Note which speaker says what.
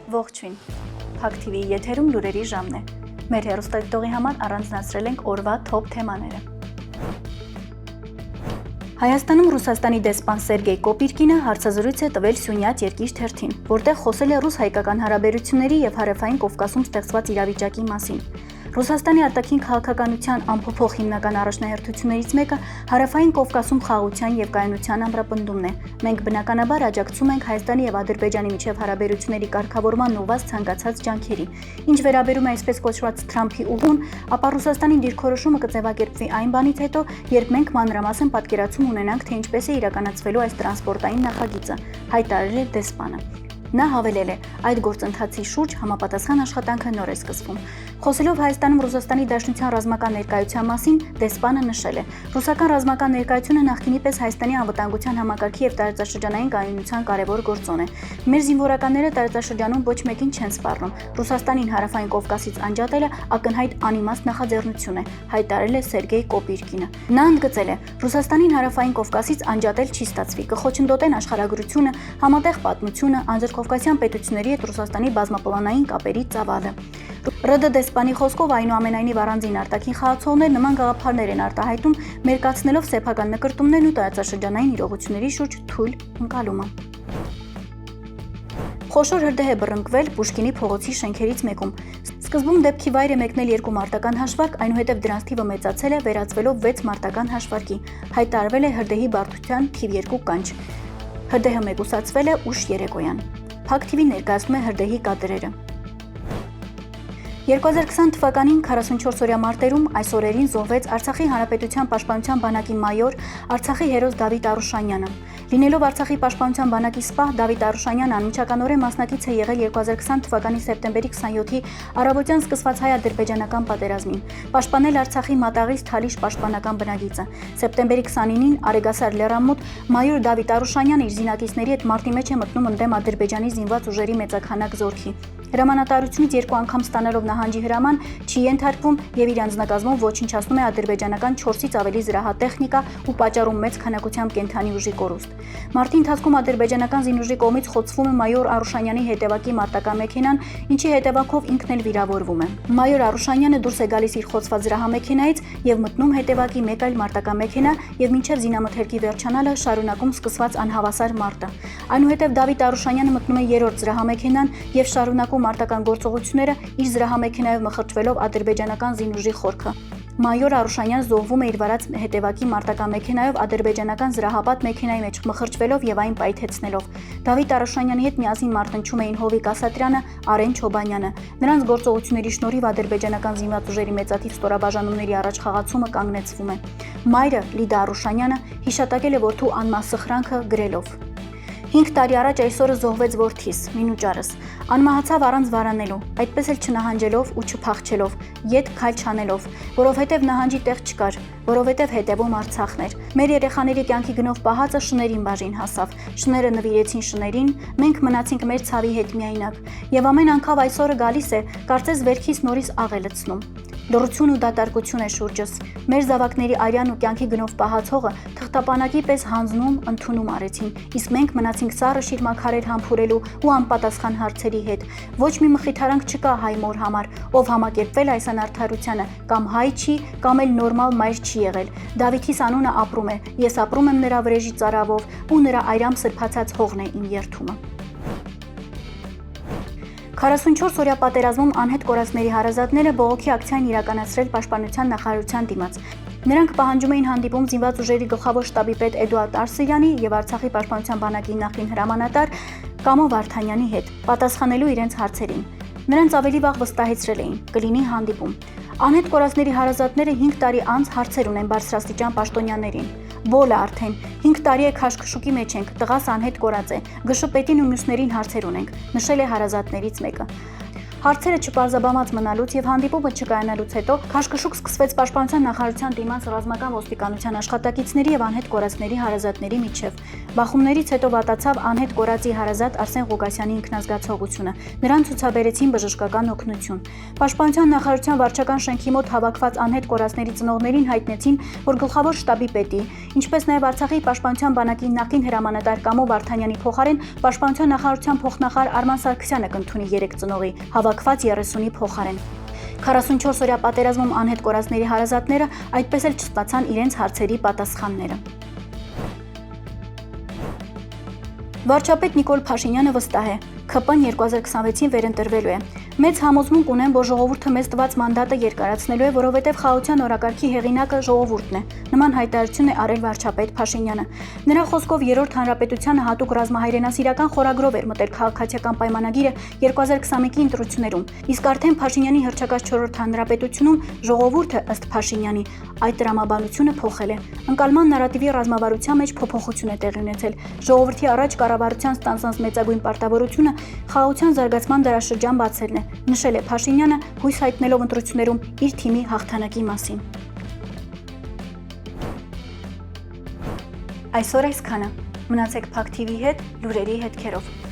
Speaker 1: Ողջույն, Փակ TV եթերում լուրերի ժամն է։ Մեր հեռուստադիտողի համար առանձնացրել ենք օրվա թոփ թեմաները։ Հայաստանում Ռուսաստանի դեսպան Սերգեյ Կոպիրկինը հարցազրույց է տվել Սյունյաց երկիր թերթին, որտեղ խոսել է ռուս-հայկական հարաբերությունների եւ Հարավային Կովկասում ստեղծված իրավիճակի մասին։ Ռուսաստանի արտաքին քաղաքականության անփոփոխ հիմնական առաջնահերթություններից մեկը Հարավային Կովկասում խաղաղության եւ կայունության ամրապնդումն է։ Մենք բնականաբար աջակցում ենք Հայաստանի եւ Ադրբեջանի միջև հարաբերությունների կարգավորման ուղղված ցանկացած ջանքերի։ Ինչ վերաբերում է այսպես կոչված Թրամփի ուղուն, ապա Ռուսաստանի դիրքորոշումը կձևակերպվի այն բանից հետո, երբ մենք մանրամասն պատկերացում ունենանք, թե ինչպես է իրականացվելու այս տրանսպորտային նախագիծը, հայտարարել է դեսպանը։ Նա հավելել է, այդ գործընթացի շուրջ համապատասխան աշխատանքը նոր է սկսվում։ Խոսելով Հայաստանում Ռուսաստանի Դաշնության ռազմական ներկայության մասին, դեսպանը նշել է. ռուսական ռազմական ներկայությունը նախկինի պես Հայաստանի անվտանգության համակարգի եւ տարածաշրջանային կայունության կարևոր գործոն է։ Մեր զինվորականները տարածաշրջանում ոչ մեկին չեն սպառնում։ Ռուսաստանին Հարավային Կովկասից անջատելը ակնհայտ անիմաստ նախաձեռնություն է, հայտարարել է Սերգեյ Կոպիրկինը։ Նա ընդգծել է. Ռուսաստանին Հարավային Կովկասից անջատել չի ստացվի, կխոչընդոտեն աշխարհագրությունը, համատեղ պատմությունը, Անդրկովկասյան պետությունների հետ Ռուսաստանի բազմապլանային կապերի ծավալը։ ՌԴ դեսպանի խոսքով այնուամենայնիվ առանձին արտաքին խաղացողներ նման գաղափարներ են արտահայտում, մերկացնելով սեփական նկրտումներն ու տարածաշրջանային իրողությունների շուրջ թույլ ընկալումը։ Խոշոր հրդեհ է բռնկվել Պուշկինի փողոցի շենքերից մեկում։ Սկզբում դեպքի վայր է մեկնել 2 մարտական հաշվարկ, այնուհետև դրանց թիվը մեծացել է, վերածվելով 6 մարտական հաշվարկի։ Հայտարարվել է հրդեհի բարդության թիվ 2 կանչ։ Հրդեհը մեկուսացվել է ուշ երեկոյան։ Փակ TV ներկայացնում է հրդեհի կադրերը։ 2020 թվականին 44-օրյա մարտերում այս օրերին զոհվեց Արցախի Հանրապետության Պաշտպանության բանակի մայոր, Արցախի հերոս Դավիթ Արուշանյանը։ Լինելով Արցախի Պաշտպանության բանակի սպահ, Դավիթ Արուշանյանը անմիջականորեն մասնակից է եղել 2020 թվականի սեպտեմբերի 27-ի առավոտյան սկսված հայ-ադրբեջանական պատերազմին, պաշտպանել Արցախի Մատաղից Թալիշ պաշտպանական բնագիծը։ Սեպտեմբերի 29-ին Արեգասար լեռամոտ մայոր Դավիթ Արուշանյանը իր զինակիցների հետ մարտի մեջ է մտնում ընդդեմ Ադրբեջանի զինված ուժերի մեծաքանակ զորքի։ Հրամանատարությունից 2 անգամ ստանալով նահանջի հրաման չի ենթարկվում եւ իր անձնակազմով ոչնչացնում է ադրբեջանական 4-ից ավելի զրահատեխնիկա ու պատճառում մեծ քանակությամբ կենթանի ուժի կորուստ։ Մարտի ընթացքում ադրբեջանական զինուժի կողմից խոցվում է մայոր Արուշանյանի հետևակի մարտական մեքենան, ինչի հետևանքով ինքն էլ վիրավորվում է։ Մայոր Արուշանյանը դուրս է գալիս իր խոցված զրահամեքենայից եւ մտնում հետևակի մեկ այլ մարտական մեքենա եւ մինչեւ զինամթերքի վերջանալը շարունակում սկսված անհավասար մարտը։ Այնուհետև Դավիթ Արուշանյանը մտնում է 3-րդ զրահամեքենան եւ շարունակում մարտական գործողությունները իր զրահամեքենայով մխրճվելով ադրբեջանական զինուժի խորքը։ Մայոր Արուշանյանը զոհվում է իր վարած հետևակի մարտական մեքենայով ադրբեջանական զրահապատ մեքենայի մեջ մխրճվելով եւ այն պայթեցնելով։ Դավիթ Արուշանյանի հետ միասին մարտնչում էին Հովիկ Ասատրյանը, Արեն Չոբանյանը։ Նրանց գործողությունների շնորհիվ ադրբեջանական զինված ուժերի մեծաթիվ ստորաբաժանումների առաջ խաղացումը կանգնեցվում է։ Մայրը Լիդա Արուշանյանը հիշատակել է որդու անմահ սխրանքը գրելով. 5 տարի առաջ այսօրը զոհվեց որդիս, Մինուճարս, անմահացավ առանց վարանելու, այդպես էլ չնահանջելով ու չփախչելով, ետ քայլ չանելով, որովհետև նահանջի տեղ չկար, որովհետև հետևում Արցախն էր։ Մեր երեխաների կյանքի գնով պահածը շներին բաժին հասավ, շները նվիրեցին շներին, մենք մնացինք մեր ցավի հետ միայնակ, եւ ամեն անգամ այսօրը գալիս է, կարծես վերքից նորից աղ է լցնում։ Լռություն ու դատարկություն է շուրջս։ Մեր զավակների արյան ու կյանքի գնով պահած հողը թղթապանակի պես հանձնում, ընդունում արեցին, իսկ մենք մնացինք սառը շիրմաքարեր համբուրելու ու անպատասխան հարցերի հետ։ Ոչ մի մխիթարանք չկա հայ մոր համար, ով համակերպվել այս անարդարությանը, կամ հայ չի, կամ էլ նորմալ մայր չի եղել։ Դավիթիս անունը ապրում է, ես ապրում եմ նրա վրեժի ծարավով, ու նրա այրամ սրբացած հողն է իմ երդումը։ 44-օրյա պատերազմում անհետ կորածների հարազատները բողոքի ակցիան իրականացրել Պաշտպանության նախարարության դիմաց։ Նրանք պահանջում էին հանդիպում զինված ուժերի գլխավոր շտաբի պետ Էդուարդ Արսիրյանի եւ Արցախի պաշտպանության բանակի նախկին հրամանատար Կամո Վարդանյանի հետ, պատասխանելու իրենց հարցերին։ Նրանց ավելի վաղ վստահեցրել էին՝ կլինի հանդիպում։ Անհետ կորածների հարազատները 5 տարի անց հարցեր ունեն բարձրաստիճան պաշտոնյաներին։ Բոլը արդեն 5 տարի է քաշքշուկի մեջ ենք, տղաս անհետ կորած է, ԳՇՊ-ին ու մյուսներին հարցեր ունենք, նշել է հարազատներից մեկը։ Հարցերը չպարզաբանված մնալուց եւ հանդիպումը չկայանալուց հետո քաշքշուկ սկսվեց Պաշտպանության նախարարության դիմաց ռազմական ոստիկանության աշխատակիցների եւ անհետ կորածների հարազատների միջև։ Բախումներից հետո վատացավ անհետ կորածի հարազատ Արսեն Ղուկասյանի ինքնազգացողությունը։ Նրան ցուցաբերեցին բժշկական օգնություն։ Պաշտպանության նախարարության վարչական շենքի մոտ հավաքված անհետ կորածների ծնողներին հայտնեցին, որ գլխավոր շտաբի պետի, ինչպես նաեւ Արցախի պաշտպանության բանակի նախկին հրամանատար Կամո Վարդանյանի փոխարեն Պաշտպանության նախարարության փոխնախարար Արման Սարգսյանը կընդունի 3 ծնողի հավաքված 30-ի փոխարեն։ 44-օրյա պատերազմում անհետ կորածների հարազատները այդպես էլ չստացան իրենց հարցերի պատասխանները։ Վարչապետ Նիկոլ Փաշինյանը վստահ է, ՔՊ-ն 2026-ին վերընտրվելու է։ Մեծ համոզմունք ունեմ, որ ժողովուրդը մեզ տված մանդատը երկարացնելու է, որովհետև խաղաղության օրակարգի հեղինակը ժողովուրդն է։ Նման հայտարարություն է արել վարչապետ Փաշինյանը։ Նրա խոսքով երրորդ հանրապետությանը հատուկ ռազմահայրենասիրական խորագրով էր մտել քաղաքացիական պայմանագիրը 2021-ի ընտրություններում։ Իսկ արդեն Փաշինյանի հռչակած 4-րդ հանրապետությունում ժողովուրդը ըստ Փաշինյանի այդ տրամաբանությունը փոխել է։ Ընկալման նարատիվի ռազմավարության մեջ փոփոխություն է տեղի ունեցել։ Ժողովրդի առաջ կառավարության ստանձնած մեծագույն պարտավորությունը խաղաղության զարգացման դարաշրջան բացելն է, նշել է Փաշինյանը, հույս հայտնելով ընտրություններում իր թիմի հաղթանակի մասին։ Այսօր այսքանը։ Մնացեք Փակ TV հետ, լուրերի հետքերով։